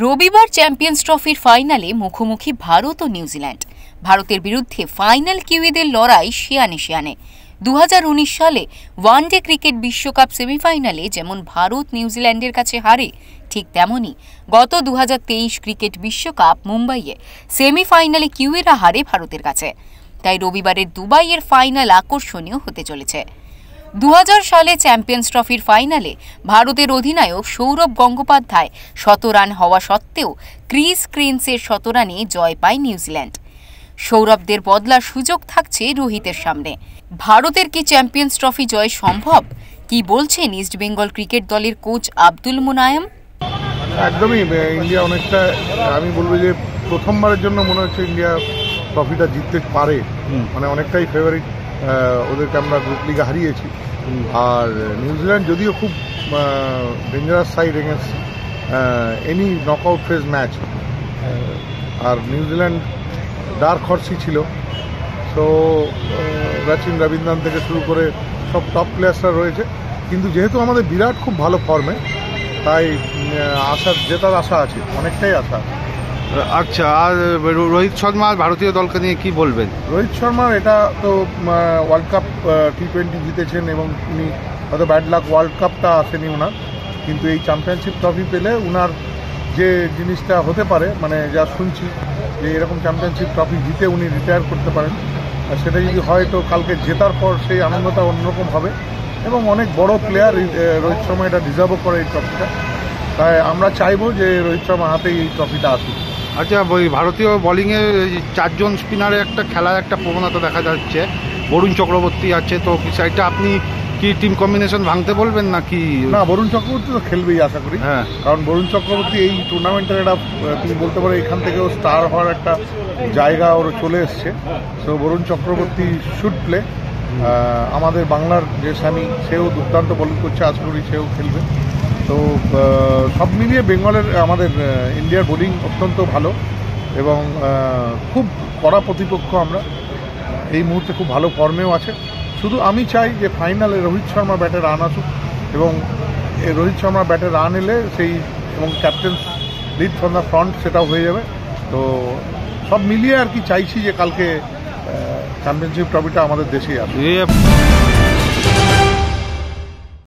রবিবার চ্যাম্পিয়ন্স ট্রফির ফাইনালে মুখোমুখি ভারত ও নিউজিল্যান্ড। ভারতের বিরুদ্ধে ফাইনাল কিউইদের লড়াই শিয়ানে শিয়ানে। 2019 সালে ওয়ানডে ক্রিকেট বিশ্বকাপ সেমিফাইনালে যেমন ভারত নিউজিল্যান্ডের কাছে হারে, ঠিক তেমনই গত 2023 ক্রিকেট বিশ্বকাপ মুম্বাইয়ে সেমিফাইনালে কিউইরা হারে ভারতের কাছে। তাই রবিবারের দুবাইয়ের ফাইনাল আকর্ষণীয় হতে চলেছে। 2000 সালে চ্যাম্পিয়ন্স ট্রফির ফাইনালে ভারতের অধিনায়ক সৌরভ গঙ্গোপাধ্যায় 100 রান হওয়া সত্ত্বেও ক্রিস ক্রেন্সের 100 রানে জয় পায় নিউজিল্যান্ড। সৌরভদের বদলার সুযোগ থাকছে রোহিতের সামনে। ভারতের কি চ্যাম্পিয়ন্স ট্রফি জয় সম্ভব? কি বলছেন ইস্ট বেঙ্গল ক্রিকেট দলের কোচ আব্দুল মুনায়েম? একদমই ইন্ডিয়া অনেকটা, আমি বলবো যে প্রথমবারের জন্য মনে হচ্ছে ইন্ডিয়া ট্রফিটা জিততে পারে, মানে অনেকটাই ফেভারিট। ওদেরকে আমরা গ্রুপ লিগে হারিয়েছি। আর নিউজিল্যান্ড যদিও খুব dangerous side against any knockout phase match, আর নিউজিল্যান্ড ডার্ক হর্সই ছিল। সো সচিন রবীন্দ্রন থেকে শুরু করে সব টপ প্লেয়ার্সরা রয়েছে, কিন্তু যেহেতু আমাদের বিরাট খুব ভালো ফর্মে, তাই জেতার আশা আছে, অনেকটাই আশা আছে। আচ্ছা, আর রোহিত শর্মা ভারতীয় দলকে নিয়ে কি বলবেন? রোহিত শর্মার এটা তো ওয়ার্ল্ড কাপ T20 জিতেছেন এবং উনি হয়তো ব্যাড লাক ওয়ার্ল্ড কাপটা আসেনি ওনার, কিন্তু এই চ্যাম্পিয়নশিপ ট্রফি পেলে ওনার যে জিনিসটা হতে পারে, মানে যা শুনছি যে এরকম চ্যাম্পিয়নশিপ ট্রফি জিতে উনি রিটায়ার করতে পারেন, আর সেটা যদি হয় তো কালকে জেতার পর সেই আনন্দটা অন্যরকম হবে। এবং অনেক বড় প্লেয়ার রোহিত শর্মা, এটা ডিজার্ভও করে এই ট্রফিটা। তাই আমরা চাইবো যে রোহিত শর্মা হাতেই এই ট্রফিটা আসুক। আচ্ছা, ওই ভারতীয় বোলিংয়ে 4 জন স্পিনারে একটা খেলার একটা প্রবণতা দেখা যাচ্ছে। বরুণ চক্রবর্তী আছে, তো সেটা আপনি কি টিম কম্বিনেশন ভাঙতে বলবেন নাকি? না, বরুণ চক্রবর্তী তো খেলবেই আশা করি। হ্যাঁ, কারণ বরুণ চক্রবর্তী এই টুর্নামেন্টের একটা, তুমি বলতে পারো এখান থেকেও স্টার হওয়ার একটা জায়গা ওর চলে এসছে। So Varun Chakravarthy should play. আমাদের বাংলার যে স্বামী, সেও দুর্দান্ত বোলিং করছে, আশা করি সেও খেলবে। তো সব মিলিয়ে বেঙ্গলের, আমাদের ইন্ডিয়ার বোলিং অত্যন্ত ভালো এবং খুব কড়া প্রতিপক্ষ। আমরা এই মুহূর্তে খুব ভালো ফর্মেও আছে। শুধু আমি চাই যে ফাইনালে রোহিত শর্মা ব্যাটে রান আসুক, এবং রোহিত শর্মা ব্যাটে রান এলে সেই, এবং captain lead from the front, সেটাও হয়ে যাবে। তো সব মিলিয়ে আর কি চাইছি যে কালকে চ্যাম্পিয়নশিপ ট্রফিটা আমাদের দেশেই আসে।